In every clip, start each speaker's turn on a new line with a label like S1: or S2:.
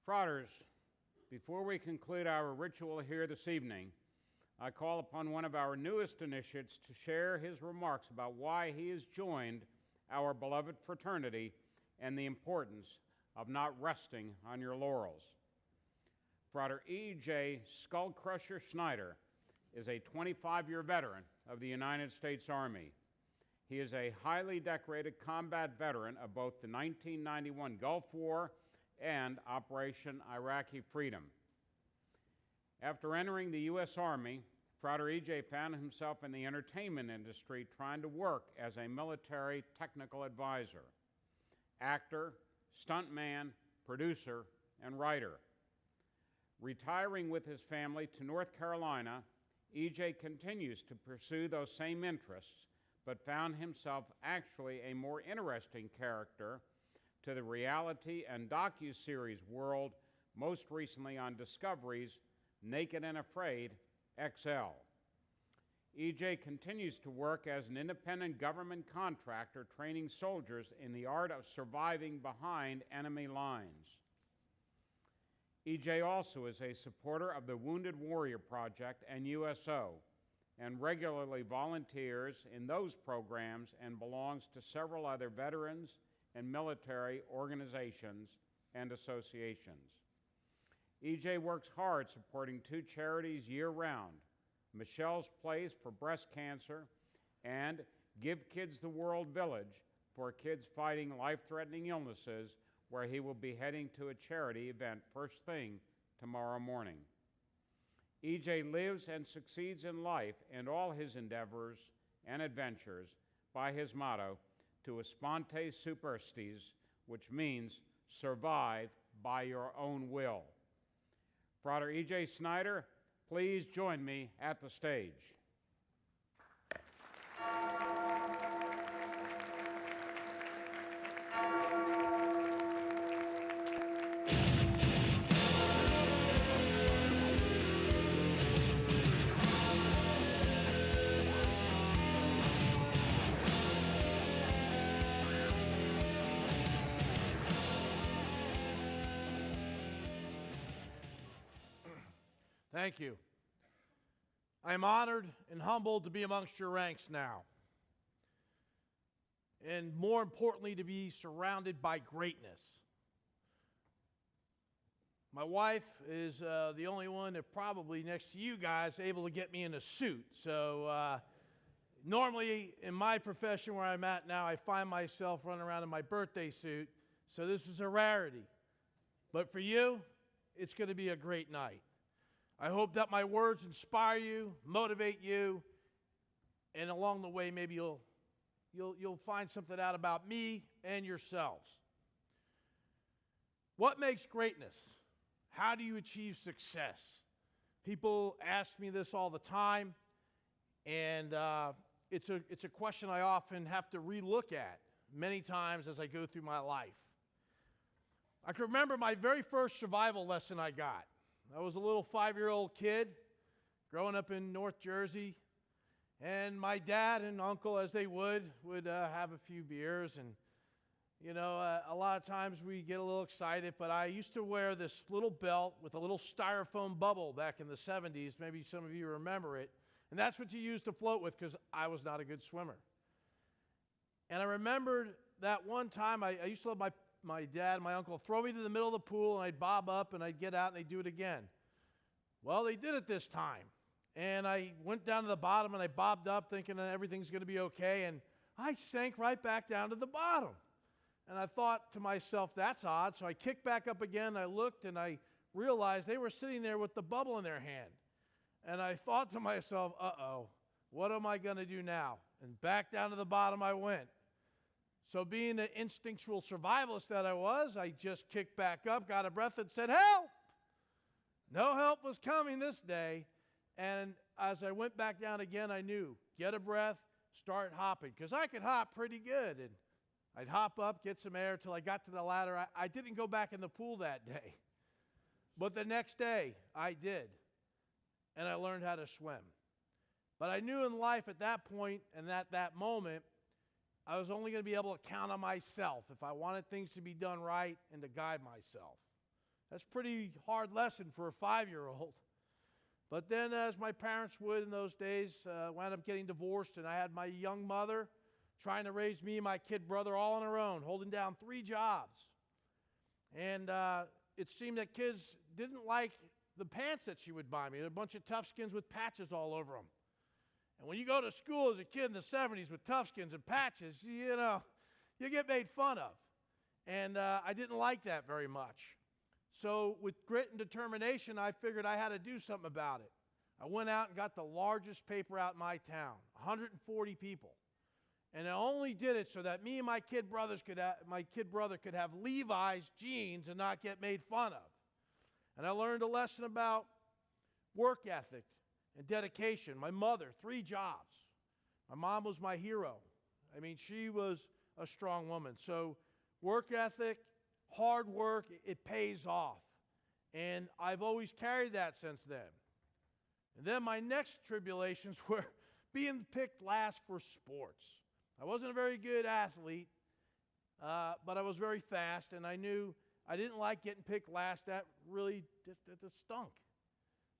S1: Fratres, before we conclude our ritual here this evening, I call upon one of our newest initiates to share his remarks about why he has joined our beloved fraternity and the importance of not resting on your laurels. Frater EJ Skullcrusher Snyder is a 25-year veteran of the United States Army. He is a highly decorated combat veteran of both the 1991 Gulf War and Operation Iraqi Freedom. After entering the U.S. Army, Frater EJ found himself in the entertainment industry trying to work as a military technical advisor, actor, stuntman, producer, and writer. Retiring with his family to North Carolina, EJ continues to pursue those same interests, but found himself actually a more interesting character to the reality and docuseries world, most recently on Discovery's Naked and Afraid XL. EJ continues to work as an independent government contractor training soldiers in the art of surviving behind enemy lines. EJ also is a supporter of the Wounded Warrior Project and USO, and regularly volunteers in those programs and belongs to several other veterans and military organizations and associations. EJ works hard supporting two charities year-round, Michelle's Place for breast cancer and Give Kids the World Village for kids fighting life-threatening illnesses, where he will be heading to a charity event first thing tomorrow morning. EJ lives and succeeds in life and all his endeavors and adventures by his motto, Tu Esponte Superstes, which means survive by your own will. Frater EJ Snyder, please join me at the stage.
S2: Thank you. I am honored and humbled to be amongst your ranks now. And more importantly, to be surrounded by greatness. My wife is the only one that probably next to you guys able to get me in a suit. So normally in my profession where I'm at now, I find myself running around in my birthday suit. So this is a rarity. But for you, it's going to be a great night. I hope that my words inspire you, motivate you, and along the way maybe you'll find something out about me and yourselves. What makes greatness? How do you achieve success? People ask me this all the time, and it's a question I often have to relook at many times as I go through my life. I can remember my very first survival lesson I got. I was a little 5-year-old kid growing up in North Jersey, and my dad and uncle, as they would have a few beers, and you know, a lot of times we get a little excited, but I used to wear this little belt with a little styrofoam bubble back in the 70s. Maybe some of you remember it, and that's what you used to float with because I was not a good swimmer. And I remembered that one time I used to let my dad and my uncle throw me to the middle of the pool, and I'd bob up, and I'd get out, and they'd do it again. Well, they did it this time. And I went down to the bottom, and I bobbed up thinking that everything's going to be okay, and I sank right back down to the bottom. And I thought to myself, that's odd. So I kicked back up again, I looked, and I realized they were sitting there with the bubble in their hand. And I thought to myself, uh-oh, what am I going to do now? And back down to the bottom I went. So being the instinctual survivalist that I was, I just kicked back up, got a breath, and said, help! No help was coming this day. And as I went back down again, I knew, get a breath, start hopping. Because I could hop pretty good. And I'd hop up, get some air till I got to the ladder. I didn't go back in the pool that day. But the next day, I did. And I learned how to swim. But I knew in life at that point and at that moment, I was only going to be able to count on myself if I wanted things to be done right and to guide myself. That's a pretty hard lesson for a 5-year-old. But then, as my parents would in those days, wound up getting divorced, and I had my young mother trying to raise me and my kid brother all on her own, holding down 3 jobs. And it seemed that kids didn't like the pants that she would buy me. A bunch of Toughskins with patches all over them. And when you go to school as a kid in the 70s with Toughskins and patches, you get made fun of. And I didn't like that very much. So with grit and determination, I figured I had to do something about it. I went out and got the largest paper out in my town, 140 people. And I only did it so that me and my kid brother could have Levi's jeans and not get made fun of. And I learned a lesson about work ethic and dedication. My mother, 3 jobs. My mom was my hero. I mean, she was a strong woman. So work ethic, hard work, it pays off. And I've always carried that since then. And then my next tribulations were being picked last for sports. I wasn't a very good athlete, but I was very fast, and I knew I didn't like getting picked last. That really that stunk.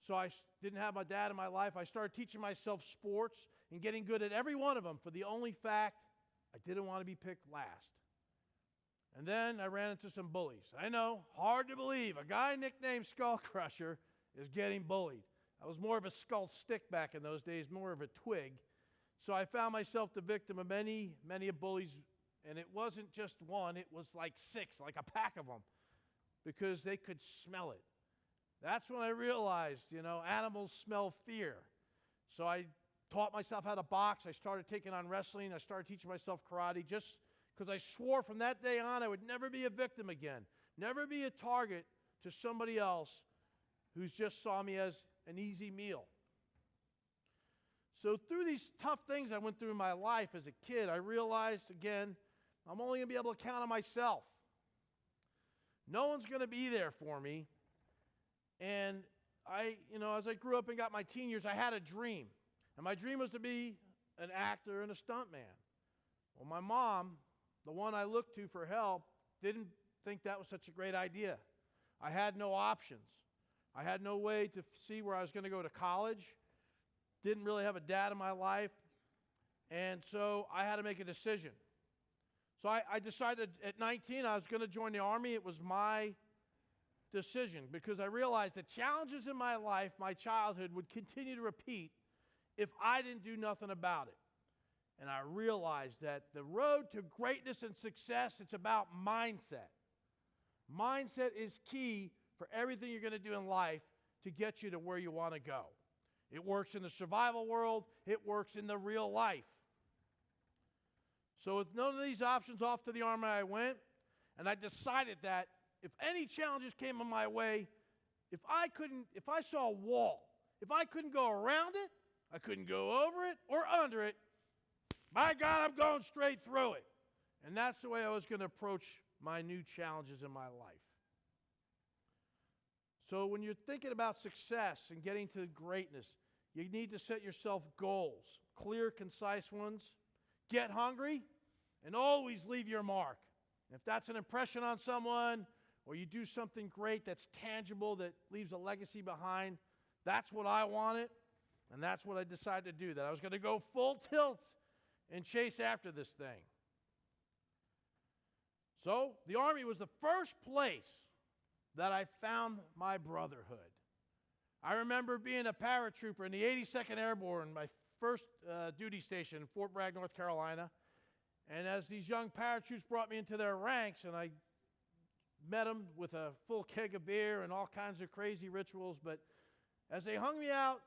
S2: So I didn't have my dad in my life. I started teaching myself sports and getting good at every one of them for the only fact I didn't want to be picked last. And then I ran into some bullies. I know, hard to believe. A guy nicknamed Skull Crusher is getting bullied. I was more of a skull stick back in those days, more of a twig. So I found myself the victim of many bullies, and it wasn't just one, it was like 6, like a pack of them, because they could smell it. That's when I realized, animals smell fear. So I taught myself how to box. I started taking on wrestling. I started teaching myself karate just because I swore from that day on I would never be a victim again, never be a target to somebody else who just saw me as an easy meal. So through these tough things I went through in my life as a kid, I realized, again, I'm only going to be able to count on myself. No one's going to be there for me. And as I grew up and got my teen years, I had a dream. And my dream was to be an actor and a stuntman. Well, my mom, the one I looked to for help, didn't think that was such a great idea. I had no options. I had no way to see where I was going to go to college. Didn't really have a dad in my life. And so I had to make a decision. So I decided at 19 I was going to join the Army. It was my decision because I realized the challenges in my life, my childhood, would continue to repeat if I didn't do nothing about it. And I realized that the road to greatness and success, it's about mindset. Mindset is key for everything you're going to do in life to get you to where you want to go. It works in the survival world. It works in the real life. So with none of these options, off to the Army I went, and I decided that if any challenges came in my way, if I saw a wall, if I couldn't go around it, I couldn't go over it or under it, by God, I'm going straight through it. And that's the way I was going to approach my new challenges in my life. So when you're thinking about success and getting to greatness, you need to set yourself goals, clear, concise ones. Get hungry, and always leave your mark. If that's an impression on someone, or you do something great that's tangible, that leaves a legacy behind, that's what I wanted, and that's what I decided to do, that I was going to go full tilt and chase after this thing. So the Army was the first place that I found my brotherhood. I remember being a paratrooper in the 82nd Airborne, my first duty station in Fort Bragg, North Carolina. And as these young paratroops brought me into their ranks, and I met them with a full keg of beer and all kinds of crazy rituals, but as they hung me out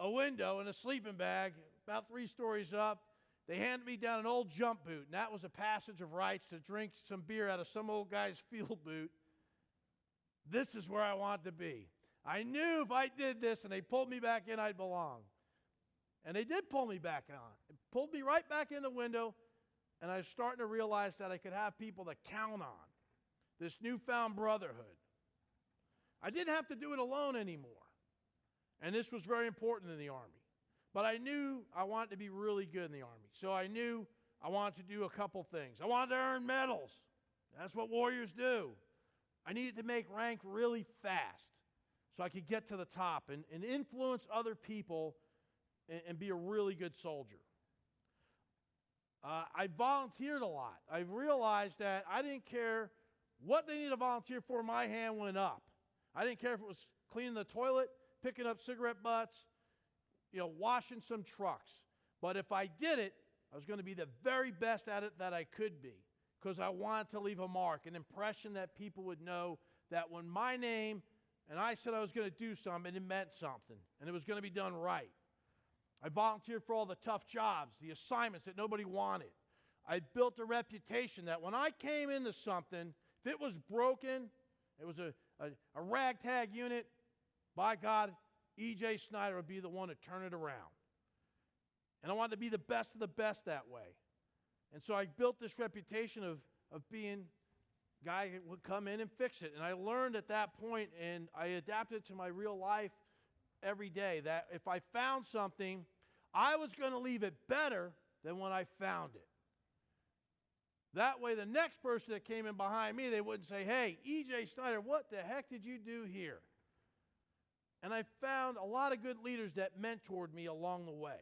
S2: a window in a sleeping bag, about 3 stories up, they handed me down an old jump boot, and that was a passage of rights to drink some beer out of some old guy's field boot. This is where I want to be. I knew if I did this and they pulled me back in, I'd belong. And they did pull me back on. It pulled me right back in the window, and I was starting to realize that I could have people to count on. This newfound brotherhood. I didn't have to do it alone anymore. And this was very important in the Army. But I knew I wanted to be really good in the Army. So I knew I wanted to do a couple things. I wanted to earn medals. That's what warriors do. I needed to make rank really fast so I could get to the top and influence other people and be a really good soldier. I volunteered a lot. I realized that I didn't care what they needed to volunteer for, my hand went up. I didn't care if it was cleaning the toilet, picking up cigarette butts, washing some trucks. But if I did it, I was going to be the very best at it that I could be, because I wanted to leave a mark, an impression that people would know that when my name and I said I was going to do something, it meant something, and it was going to be done right. I volunteered for all the tough jobs, the assignments that nobody wanted. I built a reputation that when I came into something, if it was broken, it was a ragtag unit, by God, EJ Snyder would be the one to turn it around. And I wanted to be the best of the best that way. And so I built this reputation of being a guy who would come in and fix it. And I learned at that point, and I adapted it to my real life every day, that if I found something, I was going to leave it better than when I found it. That way, the next person that came in behind me, they wouldn't say, "Hey, EJ Snyder, what the heck did you do here?" And I found a lot of good leaders that mentored me along the way.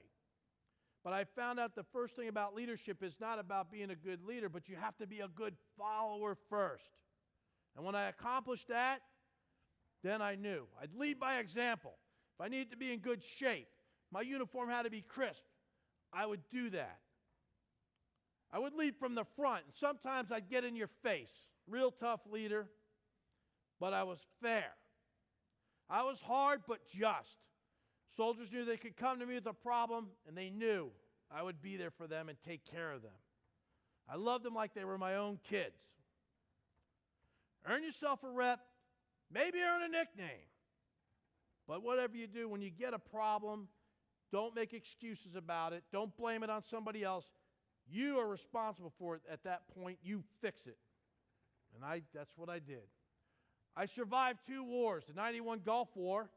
S2: But I found out the first thing about leadership is not about being a good leader, but you have to be a good follower first. And when I accomplished that, then I knew. I'd lead by example. If I needed to be in good shape, my uniform had to be crisp, I would do that. I would lead from the front, and sometimes I'd get in your face. Real tough leader, but I was fair. I was hard but just. Soldiers knew they could come to me with a problem, and they knew I would be there for them and take care of them. I loved them like they were my own kids. Earn yourself a rep, maybe earn a nickname. But whatever you do, when you get a problem, don't make excuses about it. Don't blame it on somebody else. You are responsible for it at that point. You fix it. And that's what I did. I survived 2 wars, the 91 Gulf War.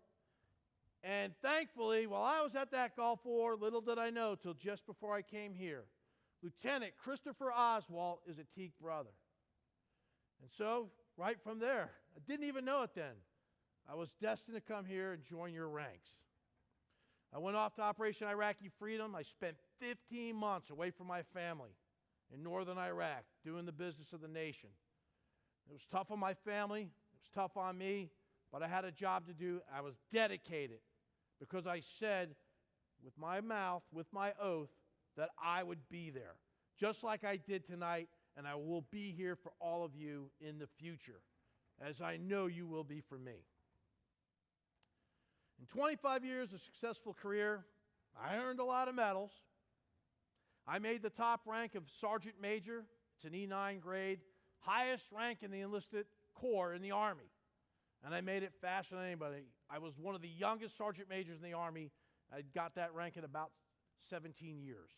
S2: And thankfully, while I was at that Gulf War, little did I know till just before I came here, Lieutenant Christopher Oswald is a Teak brother. And so, right from there, I didn't even know it then, I was destined to come here and join your ranks. I went off to Operation Iraqi Freedom. I spent 15 months away from my family in northern Iraq, doing the business of the nation. It was tough on my family. It was tough on me, but I had a job to do. I was dedicated because I said with my mouth, with my oath, that I would be there, just like I did tonight, and I will be here for all of you in the future, as I know you will be for me. In 25 years of successful career, I earned a lot of medals. I made the top rank of Sergeant Major. It's an E9 grade, highest rank in the enlisted corps in the Army. And I made it faster than anybody. I was one of the youngest Sergeant Majors in the Army. I got that rank in about 17 years.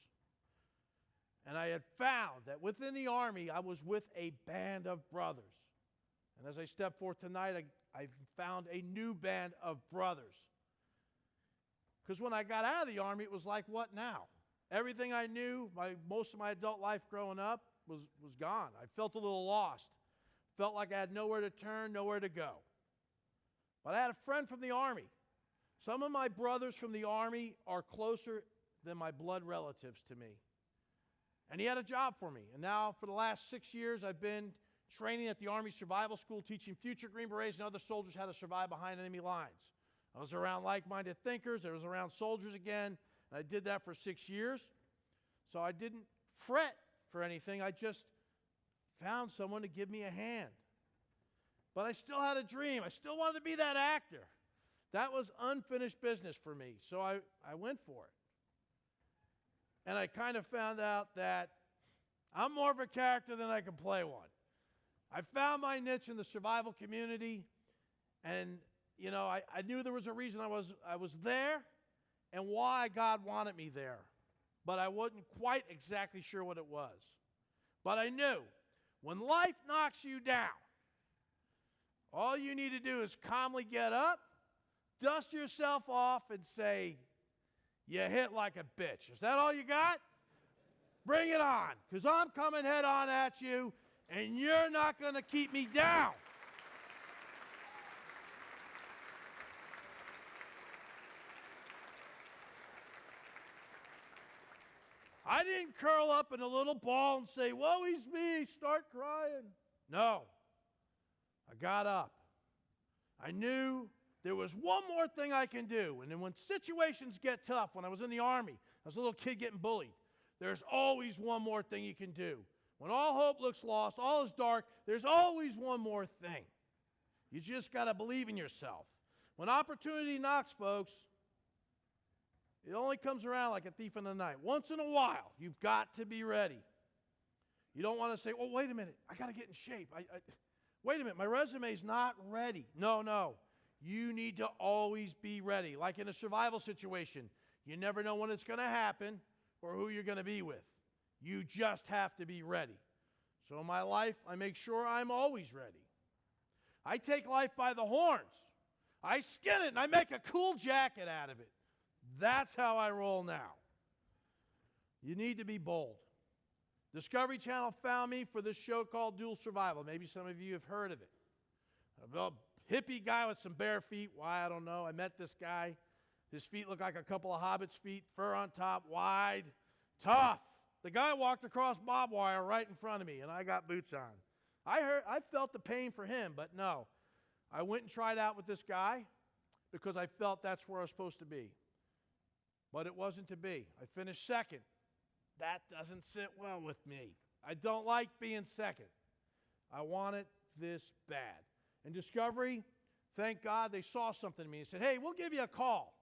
S2: And I had found that within the Army, I was with a band of brothers. And as I step forth tonight, I found a new band of brothers. Because when I got out of the Army, it was like, what now? Everything I knew, most of my adult life growing up, was gone. I felt a little lost. Felt like I had nowhere to turn, nowhere to go. But I had a friend from the Army. Some of my brothers from the Army are closer than my blood relatives to me. And he had a job for me. And now for the last 6 years, I've been training at the Army Survival School, teaching future Green Berets and other soldiers how to survive behind enemy lines. I was around like-minded thinkers. I was around soldiers again. And I did that for 6 years. So I didn't fret for anything. I just found someone to give me a hand. But I still had a dream. I still wanted to be that actor. That was unfinished business for me. So I went for it. And I kind of found out that I'm more of a character than I can play one. I found my niche in the survival community. And, I knew there was a reason I was there and why God wanted me there. But I wasn't quite exactly sure what it was. But I knew when life knocks you down, all you need to do is calmly get up, dust yourself off, and say, "You hit like a bitch." Is that all you got? Bring it on, because I'm coming head on at you, and you're not going to keep me down. I didn't curl up in a little ball and say, woe is me, start crying. No. I got up. I knew there was one more thing I can do. And then when situations get tough, when I was in the Army, I was a little kid getting bullied, there's always one more thing you can do. When all hope looks lost, all is dark, there's always one more thing. You just got to believe in yourself. When opportunity knocks, folks, it only comes around like a thief in the night. Once in a while, you've got to be ready. You don't want to say, well, wait a minute, I got to get in shape. Wait a minute, my resume's not ready. No. You need to always be ready. Like in a survival situation, you never know when it's going to happen or who you're going to be with. You just have to be ready. So in my life, I make sure I'm always ready. I take life by the horns. I skin it and I make a cool jacket out of it. That's how I roll now. You need to be bold. Discovery Channel found me for this show called Dual Survival. Maybe some of you have heard of it. A hippie guy with some bare feet. Why, I don't know. I met this guy. His feet look like a couple of hobbits' feet, fur on top, wide, tough. The guy walked across barbed wire right in front of me, and I got boots on. I felt the pain for him, but no. I went and tried out with this guy because I felt that's where I was supposed to be. But it wasn't to be. I finished second. That doesn't sit well with me. I don't like being second. I want it this bad. And Discovery, thank God, they saw something in me and said, hey, we'll give you a call.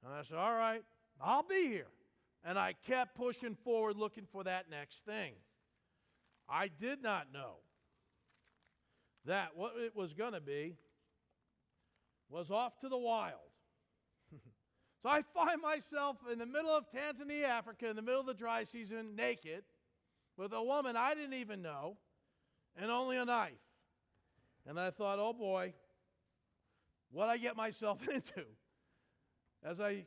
S2: And I said, all right, I'll be here. And I kept pushing forward looking for that next thing. I did not know that what it was going to be was off to the wild. So I find myself in the middle of Tanzania, Africa, in the middle of the dry season, naked, with a woman I didn't even know, and only a knife. And I thought, oh boy, what I get myself into. As I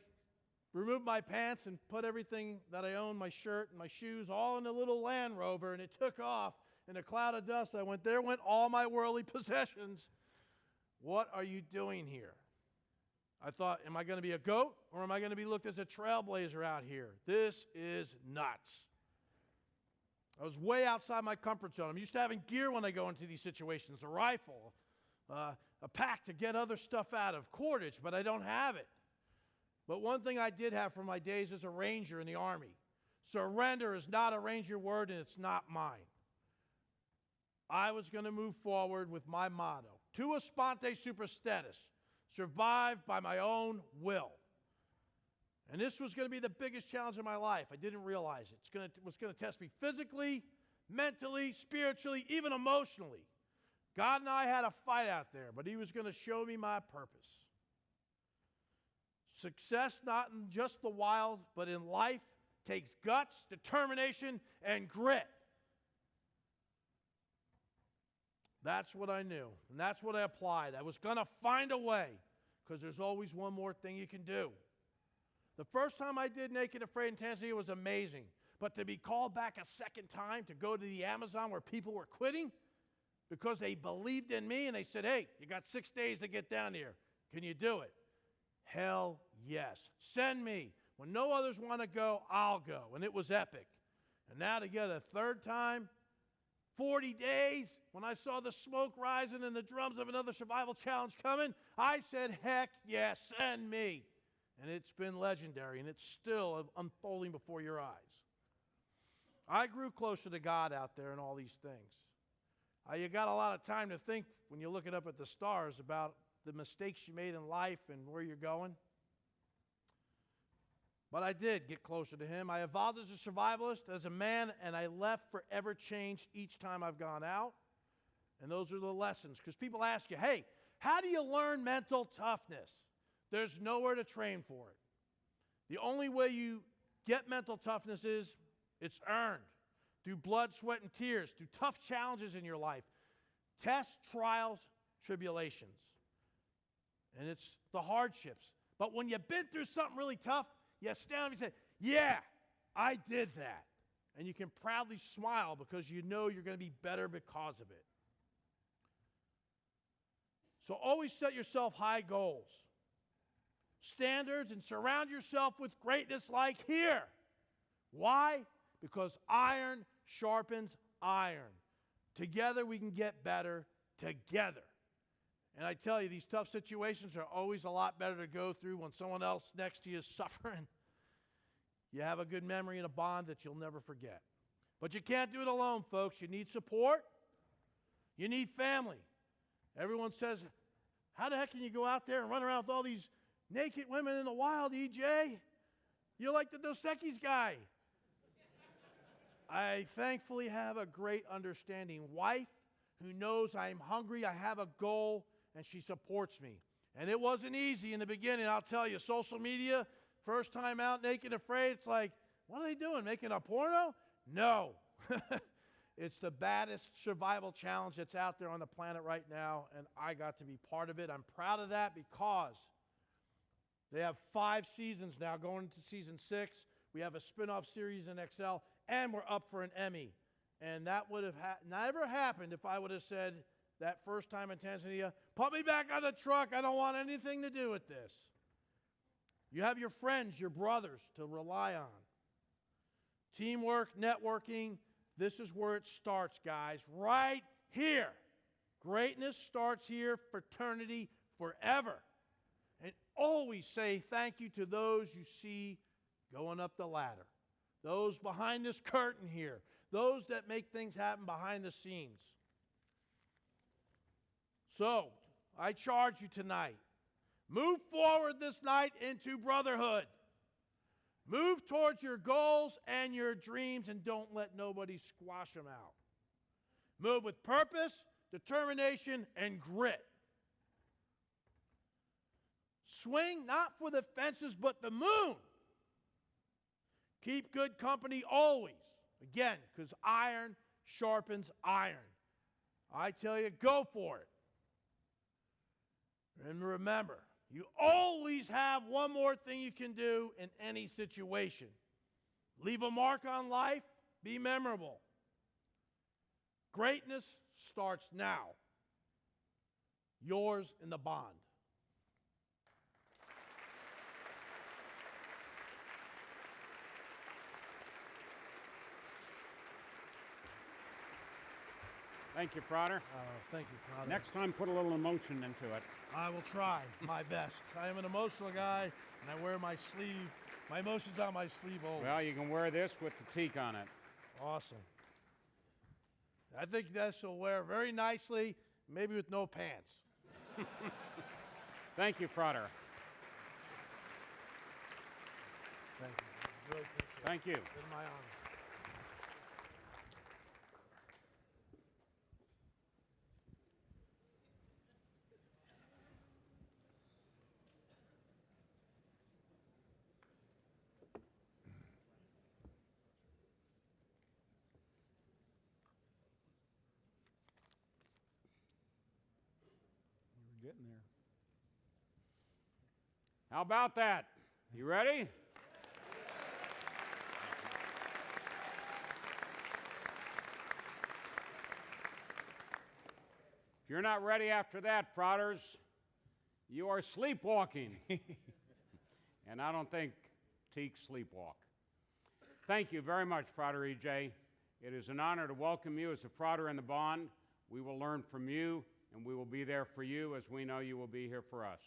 S2: removed my pants and put everything that I owned, my shirt and my shoes, all in a little Land Rover, and it took off in a cloud of dust. I went, there went all my worldly possessions. What are you doing here? I thought, am I going to be a goat or am I going to be looked as a trailblazer out here? This is nuts. I was way outside my comfort zone. I'm used to having gear when I go into these situations, a rifle, a pack to get other stuff out of, cordage, but I don't have it. But one thing I did have from my days as a ranger in the Army, surrender is not a ranger word and it's not mine. I was going to move forward with my motto, tua sponte superstetis, survive by my own will. And this was going to be the biggest challenge of my life. I didn't realize it. It was going to test me physically, mentally, spiritually, even emotionally. God and I had a fight out there, but He was going to show me my purpose. Success, not in just the wild, but in life, takes guts, determination, and grit. That's what I knew, and that's what I applied. I was going to find a way, because there's always one more thing you can do. The first time I did Naked Afraid in Tanzania was amazing, but to be called back a second time to go to the Amazon where people were quitting because they believed in me and they said, hey, you got 6 days to get down here. Can you do it? Hell yes. Send me. When no others want to go, I'll go. And it was epic. And now to get a third time, 40 days, when I saw the smoke rising and the drums of another survival challenge coming, I said, heck yes, send me. And it's been legendary, and it's still unfolding before your eyes. I grew closer to God out there in all these things. You got a lot of time to think when you're looking up at the stars about the mistakes you made in life and where you're going. But I did get closer to Him. I evolved as a survivalist, as a man, and I left forever changed each time I've gone out. And those are the lessons. Because people ask you, hey, how do you learn mental toughness? There's nowhere to train for it. The only way you get mental toughness is it's earned through blood, sweat, and tears, through tough challenges in your life, tests, trials, tribulations. And it's the hardships. But when you've been through something really tough, you stand up and say, yeah, I did that. And you can proudly smile because you know you're going to be better because of it. So always set yourself high goals, standards, and surround yourself with greatness like here. Why? Because iron sharpens iron. Together we can get better together. And I tell you, these tough situations are always a lot better to go through when someone else next to you is suffering. You have a good memory and a bond that you'll never forget. But you can't do it alone, folks. You need support. You need family. Everyone says, how the heck can you go out there and run around with all these naked women in the wild, EJ? You're like the Dos Equis guy. I thankfully have a great understanding wife who knows I'm hungry, I have a goal, and she supports me. And it wasn't easy in the beginning, I'll tell you. Social media, first time out naked and afraid, it's like, what are they doing, making a porno? No. It's the baddest survival challenge that's out there on the planet right now, and I got to be part of it. I'm proud of that because they have 5 seasons now, going into season 6. We have a spin-off series in XL, and we're up for an Emmy. And that would have never happened if I would have said that first time in Tanzania, put me back on the truck, I don't want anything to do with this. You have your friends, your brothers to rely on. Teamwork, networking, this is where it starts, guys, right here. Greatness starts here, fraternity forever. And always say thank you to those you see going up the ladder, those behind this curtain here, those that make things happen behind the scenes. So, I charge you tonight, move forward this night into brotherhood. Move towards your goals and your dreams and don't let nobody squash them out. Move with purpose, determination, and grit. Swing not for the fences but the moon. Keep good company always. Again, because iron sharpens iron. I tell you, go for it. And remember, you always have one more thing you can do in any situation. Leave a mark on life, be memorable. Greatness starts now. Yours in the bond.
S1: Thank you, Frater.
S2: Thank you, Father.
S1: Next time, put a little emotion into it.
S2: I will try my best. I am an emotional guy, and I wear my sleeve. My emotions on my sleeve always.
S1: Well, you can wear this with the teak on it.
S2: Awesome. I think this will wear very nicely, maybe with no pants.
S1: Thank you, Frater.
S2: Thank you. Really appreciate it.
S1: Thank you.
S2: It's been my honor.
S1: We're getting there. How about that? You ready? If you're not ready after that, Fraters, you are sleepwalking. And I don't think teaks sleepwalk. Thank you very much, Frater EJ. It is an honor to welcome you as a Frater in the bond. We will learn from you, and we will be there for you as we know you will be here for us.